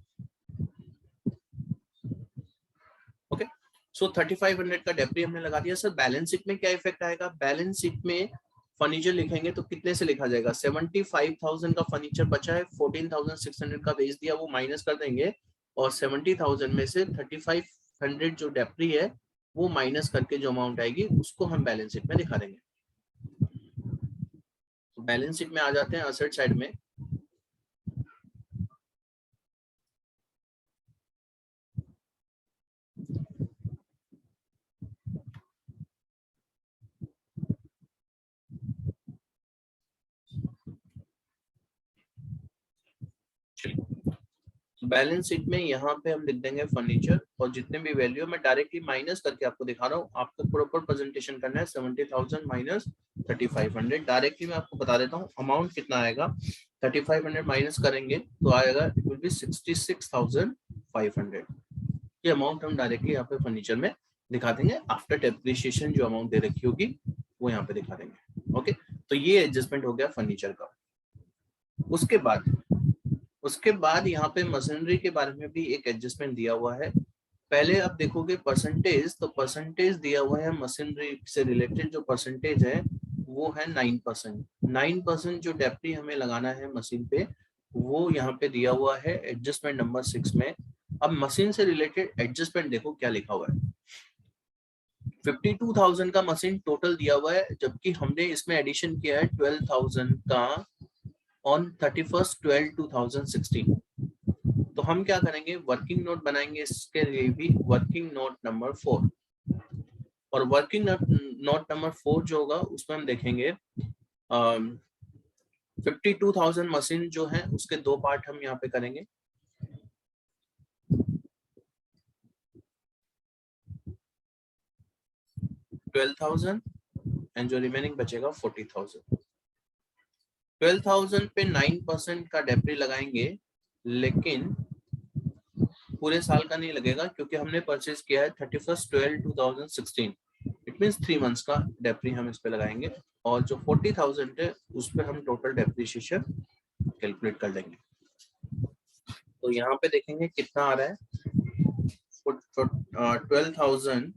सो 3500 का डेप्री हमने लगा दिया। सर बैलेंस शीट में क्या इफेक्ट आएगा? बैलेंस शीट में फर्नीचर लिखेंगे तो कितने से लिखा जाएगा? 75,000 का फर्नीचर बचा है, 14,600 का बेच दिया, वो माइनस कर देंगे और 70,000 में से 3500 जो डेप्री है वो माइनस करके जो अमाउंट आएगी उसको हम बैलेंस शीट में दिखा देंगे। तो बैलेंस शीट में आ जाते हैं असेट साइड में। बैलेंस शीट में यहाँ पे हम लिख देंगे फर्नीचर और जितने भी वैल्यू मैं डायरेक्टली माइनस करके आपको दिखा रहा हूँ, आपको प्रॉपर प्रेजेंटेशन करना है। 70,000 माइनस 3500 डायरेक्टली मैं आपको बता देता हूँ अमाउंट कितना आएगा। 3500 माइनस करेंगे तो आएगा इट विल बी 66,500। ये अमाउंट हम डायरेक्टली यहाँ पे फर्नीचर में दिखा देंगे। आफ्टर डेप्रिसिएशन जो अमाउंट दे रखी होगी वो यहाँ पे दिखा देंगे। ओके, तो ये एडजस्टमेंट हो गया फर्नीचर का। उसके बाद यहाँ पे मशीनरी के बारे में भी एक एडजस्टमेंट दिया हुआ है। पहले आप देखोगे परसेंटेज, तो परसेंटेज दिया हुआ है मशीनरी से रिलेटेड जो परसेंटेज है वो है 9%। 9% जो डेप्री हमें लगाना है मशीन पे वो यहाँ पे दिया हुआ है एडजस्टमेंट नंबर 6 में। अब मशीन से रिलेटेड एडजस्टमेंट देखो क्या लिखा हुआ है। 52,000 का मशीन टोटल दिया हुआ है, जबकि हमने इसमें एडिशन किया है 12,000 का ऑन 31/12/2016। तो हम क्या करेंगे, वर्किंग नोट बनाएंगे इसके लिए भी, वर्किंग नोट नंबर 4। और वर्किंग नोट नंबर 4 जो होगा उसमें हम देखेंगे 52,000 मशीन जो है उसके दो पार्ट हम यहाँ पे करेंगे। $12,000 एंड जो रिमेनिंग बचेगा 40,000। 12,000 पे 9% का डेप्री लगाएंगे, लेकिन पूरे साल का नहीं लगेगा क्योंकि हमने परचेज किया है 31/12/2016। इट मींस 3 मंथ्स का डेप्री हम इस पे लगाएंगे और जो 40,000 है उस पर हम टोटल डेप्रिसिएशन कैलकुलेट कर लेंगे। तो यहाँ पे देखेंगे कितना आ रहा है। 12,000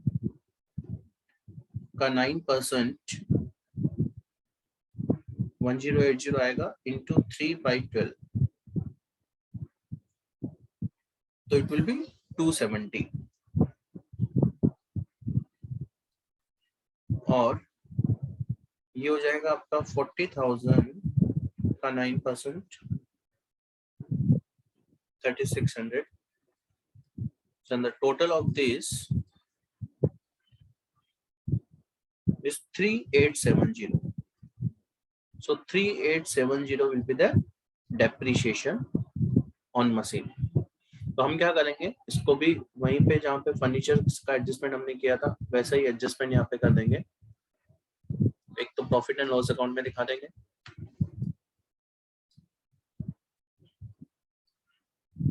का 9% 1080 आएगा इंटू 3/12, तो इट विल बी 270। और ये हो जाएगा आपका 40,000 का 9% 3,600। So the total of this is 3,870. So 3,870 will be the depreciation on machine. तो हम क्या करेंगे, इसको भी वहीं पे जहाँ पे फर्नीचर का एडजस्टमेंट हमने किया था वैसा ही एडजस्टमेंट यहाँ पे कर देंगे। एक तो प्रॉफिट एंड लॉस अकाउंट में दिखा देंगे।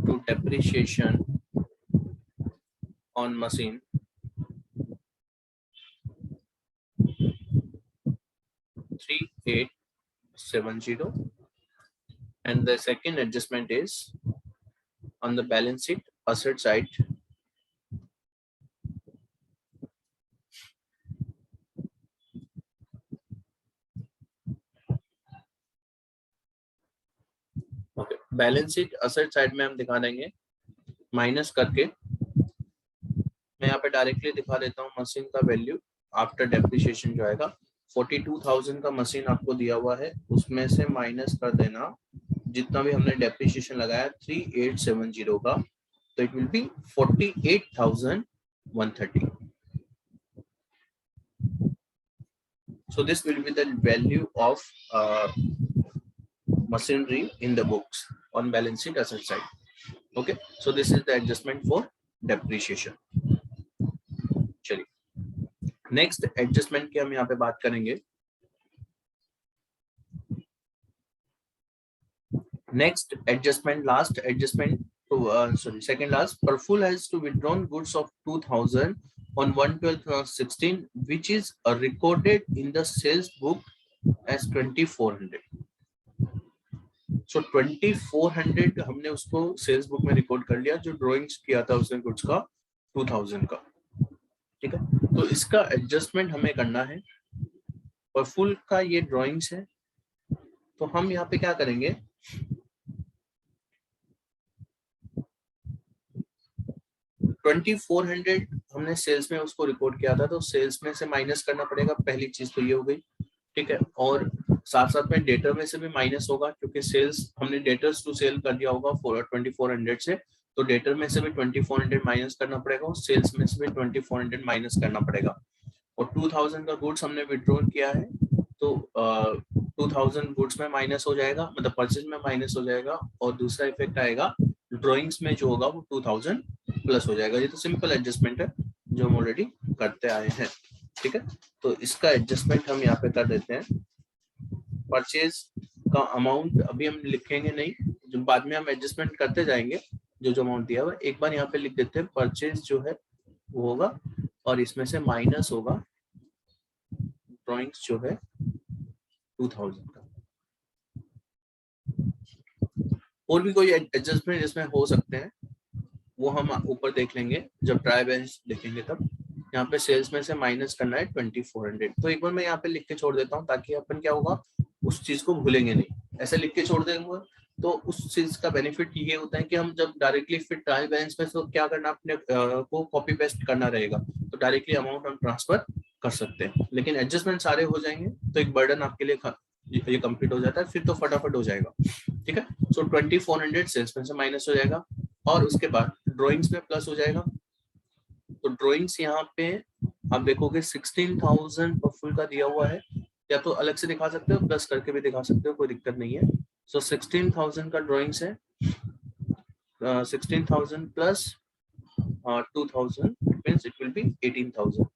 To depreciation on machine 3,870, and the second adjustment is on the balance sheet asset side. Okay, balance sheet asset side में हम दिखा देंगे माइनस करके। मैं यहाँ पे डायरेक्टली दिखा देता हूँ मशीन का वैल्यू आफ्टर डेप्रिसिएशन जो आएगा। 42,000 का मशीन आपको दिया हुआ है, उसमें से माइनस कर देना जितना भी हमने डेप्रिसिएशन लगाया 3,870 का, तो it will be 48,130. So this will be the value of machinery in the books on balance sheet asset side. Okay, so this is the adjustment for depreciation. चलिए नेक्स्ट एडजस्टमेंट की हम यहाँ पे बात करेंगे। Next adjustment, last adjustment, sorry, second last. Perful has to withdrawn goods of 2,000 on 1/12/2016, which is recorded in the sales book as 2,400. So 2,400 हमने उसको सेल्स बुक में रिकॉर्ड कर लिया, जो ड्रॉइंग्स किया था उसने गुड्स का 2,000 का। ठीक है, तो इसका एडजस्टमेंट हमें करना है और फुल का ये ड्राइंग्स है। तो हम यहाँ पे क्या करेंगे, $2400 हमने सेल्स में उसको रिकॉर्ड किया था, तो सेल्स में से माइनस करना पड़ेगा, पहली चीज तो ये हो गई। ठीक है, और साथ साथ में डेटर में से भी माइनस होगा, क्योंकि सेल्स हमने डेटर्स टू सेल कर दिया होगा 2400 से, तो डेटर में से भी 2400 माइनस करना पड़ेगा और सेल्स में से भी 2400 माइनस करना पड़ेगा। और 2000 का गुड्स हमने विड्रॉ किया है, तो 2000 गुड्स में माइनस हो जाएगा, मतलब परचेज में माइनस हो जाएगा, और दूसरा इफेक्ट आएगा ड्रॉइंग्स में जो होगा वो 2000 प्लस हो जाएगा। ये तो सिंपल एडजस्टमेंट है जो हम ऑलरेडी करते आए हैं। ठीक है, तो इसका एडजस्टमेंट हम यहाँ पे कर देते हैं। परचेज का अमाउंट अभी हम लिखेंगे नहीं, जो बाद में हम एडजस्टमेंट करते जाएंगे, जो जो अमाउंट दिया हुआ एक बार यहाँ पे लिख देते हैं। परचेज जो है वो होगा और इसमें से माइनस होगा ड्रॉइंग्स जो है 2000 का। और भी कोई एडजस्टमेंट इसमें हो सकते हैं, वो हम ऊपर देख लेंगे जब ट्राई बैलेंस देखेंगे तब। यहाँ पे सेल्स में से माइनस करना है 2400। तो एक बार मैं यहाँ पे लिख के छोड़ देता हूँ, ताकि अपन क्या होगा उस चीज को भूलेंगे नहीं। ऐसे लिख के छोड़ देंगे तो उस चीज का बेनिफिट ये होता है कि हम जब डायरेक्टली फिर ट्रायल बैलेंस में तो क्या करना, अपने को कॉपी पेस्ट करना रहेगा, तो डायरेक्टली अमाउंट हम ट्रांसफर कर सकते हैं। लेकिन एडजस्टमेंट सारे हो जाएंगे तो एक बर्डन आपके लिए ये कंप्लीट हो जाता है, फिर तो फटाफट हो जाएगा। ठीक है, सो 2400 सेल्स में से माइनस हो जाएगा और उसके बाद ड्रॉइंग्स में प्लस हो जाएगा। तो ड्रॉइंग्स यहाँ पे आप देखोगे 16,000 फुल का दिया हुआ है, या तो अलग से दिखा सकते हो, प्लस करके भी दिखा सकते हो, कोई दिक्कत नहीं है। सो 16,000 का ड्रॉइंग्स है, 16,000 plus 2,000 means it will be 18,000।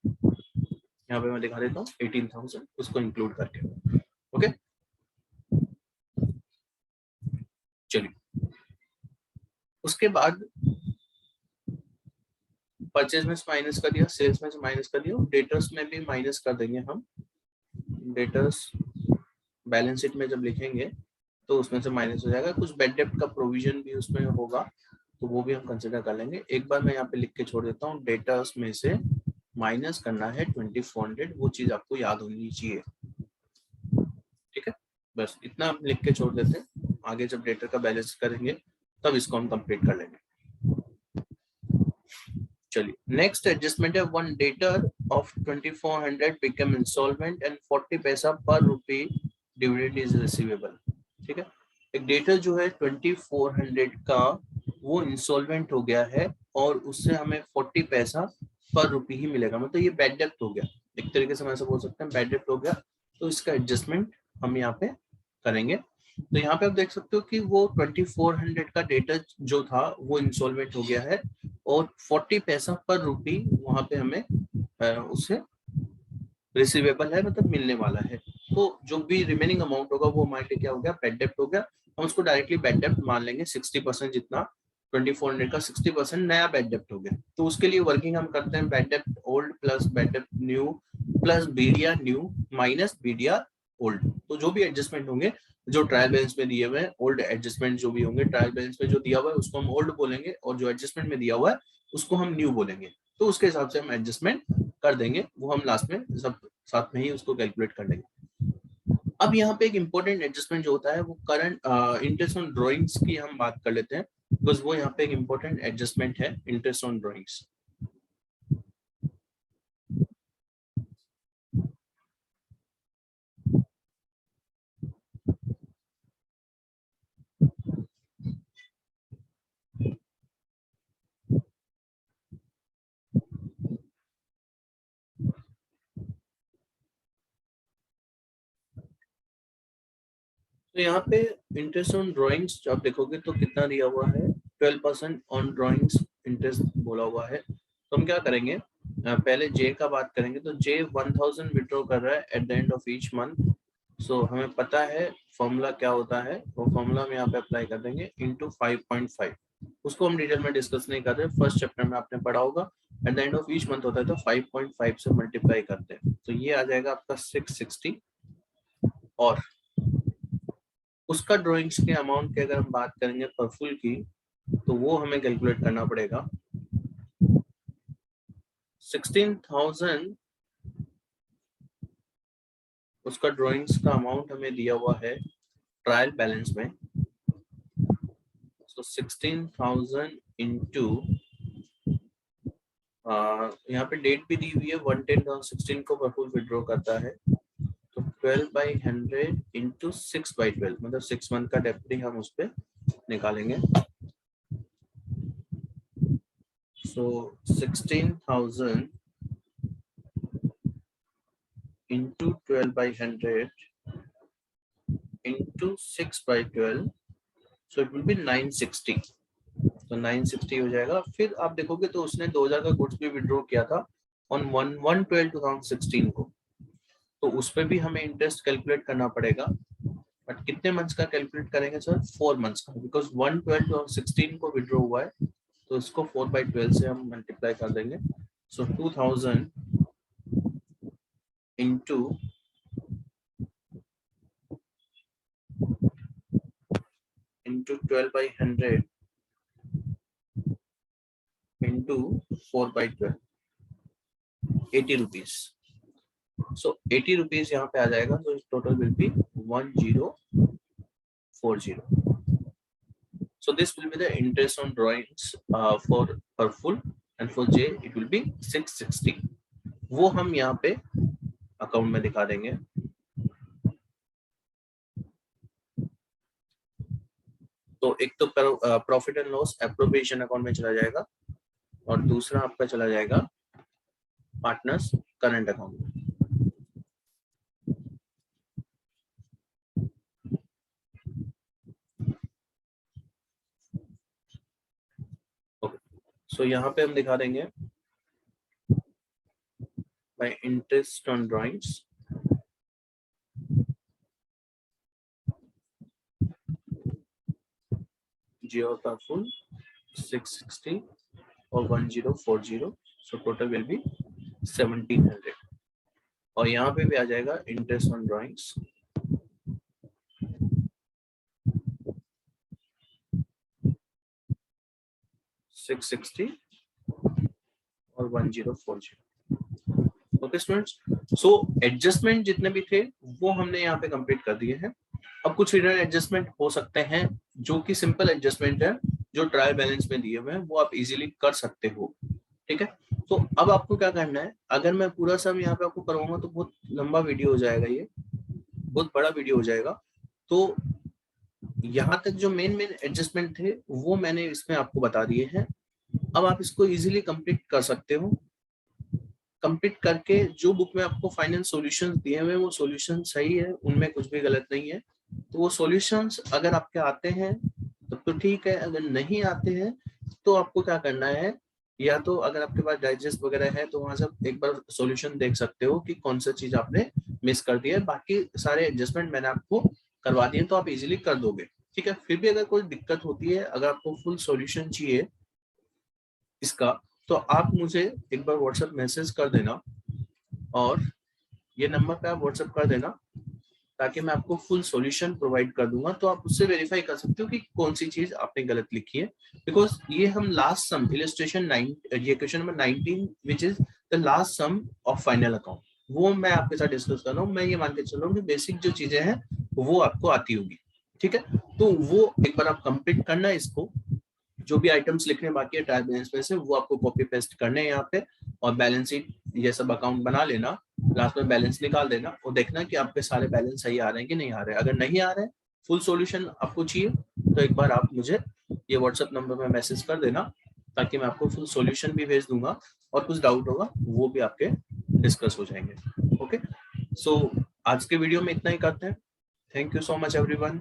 यहाँ पे मैं दिखा देता हूँ 18,000 उसको इंक्लूड करके। ओके, चलिए उसके बाद परचेज में से माइनस कर दिया, सेल्स में से माइनस कर दिया, डेटर्स में भी माइनस कर देंगे हम। डेटर्स बैलेंस शीट में जब लिखेंगे तो उसमें से माइनस हो जाएगा। कुछ बेड डेप्ट का प्रोविजन भी उसमें होगा, तो वो भी हम कंसिडर कर लेंगे। एक बार मैं यहाँ पे लिख के छोड़ देता हूँ, डेटर्स में से माइनस करना है 2400, वो चीज आपको याद होनी चाहिए। ठीक है, बस इतना हम लिख के छोड़ देते हैं, आगे जब डेटर का बैलेंस करेंगे तब इसको हम कंप्लीट कर लेंगे। चलिए, नेक्स्ट एडजस्टमेंट है, one debtor of 2400 become insolvent and 40 पैसा पर रुपी डिविडेंड इज रिसीवेबल। ठीक है, एक डेटर जो है 2400 का वो इंसॉल्वेंट हो गया है और उससे हमें 40 पैसा पर रुपी ही मिलेगा, मतलब ये बैड डेप्ट हो गया, एक तरीके से हम ऐसा बोल सकते हैं बैड डेप्ट हो गया। तो इसका एडजस्टमेंट हम यहाँ पे करेंगे। तो यहाँ पे आप देख सकते हो कि वो 2400 का डेटा जो था वो इंसॉल्वेंट हो गया है और 40 पैसा पर रुपी वहां पे हमें उससे रिसीवेबल है, मतलब मिलने वाला है। तो जो भी रिमेनिंग अमाउंट होगा वो हमारे लिए क्या हो गया, बैड डेप्ट हो गया। हम उसको डायरेक्टली बैड डेप्ट मान लेंगे, 60% जितना 2400 का 60% नया बैड डेप्ट हो गया। तो उसके लिए वर्किंग हम करते हैं, बैड डेप्ट ओल्ड प्लस बैड डेप्ट new plus BDR new minus BDR old. तो जो भी एडजस्टमेंट होंगे जो ट्रायल बैलेंस में दिए हुए हैं, ओल्ड एडजस्टमेंट जो भी होंगे ट्रायल बैलेंस में जो दिया हुआ है उसको हम ओल्ड बोलेंगे, और जो एडजस्टमेंट में दिया हुआ है उसको हम न्यू बोलेंगे। तो उसके हिसाब से हम एडजस्टमेंट कर देंगे, वो हम लास्ट में सब साथ में ही उसको कैलकुलेट कर लेंगे। अब यहाँ पे एक इम्पोर्टेंट एडजस्टमेंट जो होता है वो करंट इंटरेस्ट ऑन ड्रॉइंग्स की हम बात कर लेते हैं, बिकॉज वो यहाँ पे एक इम्पोर्टेंट एडजस्टमेंट है, इंटरेस्ट ऑन ड्रॉइंग्स। तो यहाँ पे इंटरेस्ट ऑन ड्रॉइंग्स जब आप देखोगे तो कितना दिया हुआ है, 12% ऑन ड्रॉइंग्स इंटरेस्ट बोला हुआ है। तो हम क्या करेंगे, पहले जे का बात करेंगे। तो जे 1000 विड्रॉ कर रहा है at the end of each month. So हमें पता है फॉर्मूला क्या होता है, वो फॉर्मूला हम यहाँ पे अप्लाई कर देंगे इंटू 5.5। उसको हम डिटेल में डिस्कस नहीं कर रहे, फर्स्ट चैप्टर में आपने पढ़ा होगा। Eight the end of each month होता है तो 5.5 से मल्टीप्लाई करते हैं, तो ये आ जाएगा आपका 660। और उसका ड्रॉइंग्स के अमाउंट की अगर हम बात करेंगे पर फुल की, तो वो हमें कैलकुलेट करना पड़ेगा 16,000 उसका ड्राइंग्स का अमाउंट हमें दिया हुआ है ट्रायल बैलेंस में। तो 16,000 इंटू यहाँ पे डेट भी दी हुई है 1/10/16 को फुल विड्रॉ करता है, तो 12/100 इंटू 6/12 मतलब 6 मंथ का डेप्टी हम उस पर निकालेंगे। सो 16,000 into 12/100 into 6/12, so it will be 960। तो 960 हो जाएगा। फिर आप देखोगे तो उसने 2000 का गुड्स भी विड्रॉ किया था ऑन 1/12/2016 को, तो उस पर भी हमें इंटरेस्ट कैलकुलेट करना पड़ेगा। बट कितने मंथ्स का कैलकुलेट करेंगे सर? 4 मंथ्स का, बिकॉज 1/12/2016 को विड्रॉ हुआ है, तो इसको 4/12 से हम मल्टीप्लाई कर देंगे। सो 2000 इंटू 12/100 इंटू 4/12, 80 रुपीज। सो 80 रुपीज यहाँ पे आ जाएगा, तो total will be 1040। So this will be the interest on drawings for full, and for J it will be 660। वो हम यहाँ पे अकाउंट में दिखा देंगे। तो एक तो profit and loss appropriation account में चला जाएगा, और दूसरा आपका चला जाएगा पार्टनर्स करंट अकाउंट में। सो यहाँ पे हम दिखा देंगे बाय इंटरेस्ट ऑन ड्राइंग्स जियो का फुल 660 और 1040, सो टोटल विल बी 1700। और यहाँ पे भी आ जाएगा इंटरेस्ट ऑन ड्राइंग्स 660 और 1040। ओके स्टूडेंट्स, सो एडजस्टमेंट जितने भी थे वो हमने यहाँ पे कंप्लीट कर दिए हैं। अब कुछ हिडन एडजस्टमेंट हो सकते हैं जो कि सिंपल एडजस्टमेंट है, जो ट्रायल बैलेंस में दिए हुए हैं, वो आप इजीली कर सकते हो। ठीक है, तो अब आपको क्या करना है, अगर मैं पूरा सम यहाँ पे आपको करवाऊंगा तो बहुत लंबा वीडियो हो जाएगा, ये बहुत बड़ा वीडियो हो जाएगा। तो यहाँ तक जो मेन एडजस्टमेंट थे वो मैंने इसमें आपको बता दिए हैं। अब आप इसको इजीली कंप्लीट कर सकते हो। कंप्लीट करके जो बुक में आपको फाइनेंस सॉल्यूशंस दिए हुए हैं वो सॉल्यूशन सही है, उनमें कुछ भी गलत नहीं है। तो वो सॉल्यूशंस अगर आपके आते हैं तब तो ठीक है, अगर नहीं आते हैं तो आपको क्या करना है, या तो अगर आपके पास डाइजेस्ट वगैरह है तो वहां से एक बार सॉल्यूशन देख सकते हो कि कौन सा चीज आपने मिस कर दिया है। बाकी सारे एडजस्टमेंट मैंने आपको करवा दिए तो आप इजीली कर दोगे। ठीक है, फिर भी अगर कोई दिक्कत होती है, अगर आपको फुल सॉल्यूशन चाहिए इसका, तो आप मुझे एक बार व्हाट्सएप मैसेज कर देना, और ये नंबर पे आप व्हाट्सएप कर देना, ताकि मैं आपको फुल सॉल्यूशन प्रोवाइड कर दूंगा। तो आप उससे वेरीफाई कर सकते हो कि कौन सी चीज आपने गलत लिखी है। बिकॉज ये हम लास्ट सम इलस्ट्रेशन 9, ये question number 19 which is the last sum of final account, वो मैं आपके साथ डिस्कस कर रहा हूँ। मैं ये मान के चल रहा हूँ कि बेसिक जो चीजें हैं वो आपको आती होगी। ठीक है, तो वो एक बार आप कंप्लीट करना इसको, जो भी आइटम्स लिखने बाकी है ट्रायल बैलेंस में से वो आपको कॉपी पेस्ट करने हैं यहाँ पे, और बैलेंस शीट ये सब अकाउंट बना लेना, लास्ट में बैलेंस निकाल देना और देखना कि आपके सारे बैलेंस सही आ रहे हैं कि नहीं आ रहे हैं। अगर नहीं आ रहे हैं, फुल सॉल्यूशन आपको चाहिए, तो एक बार आप मुझे ये व्हाट्सएप नंबर में मैसेज कर देना, ताकि मैं आपको फुल सॉल्यूशन भी भेज दूंगा, और कुछ डाउट होगा वो भी आपके डिस्कस हो जाएंगे। ओके, सो आज के वीडियो में इतना ही करते हैं। Thank you so much everyone.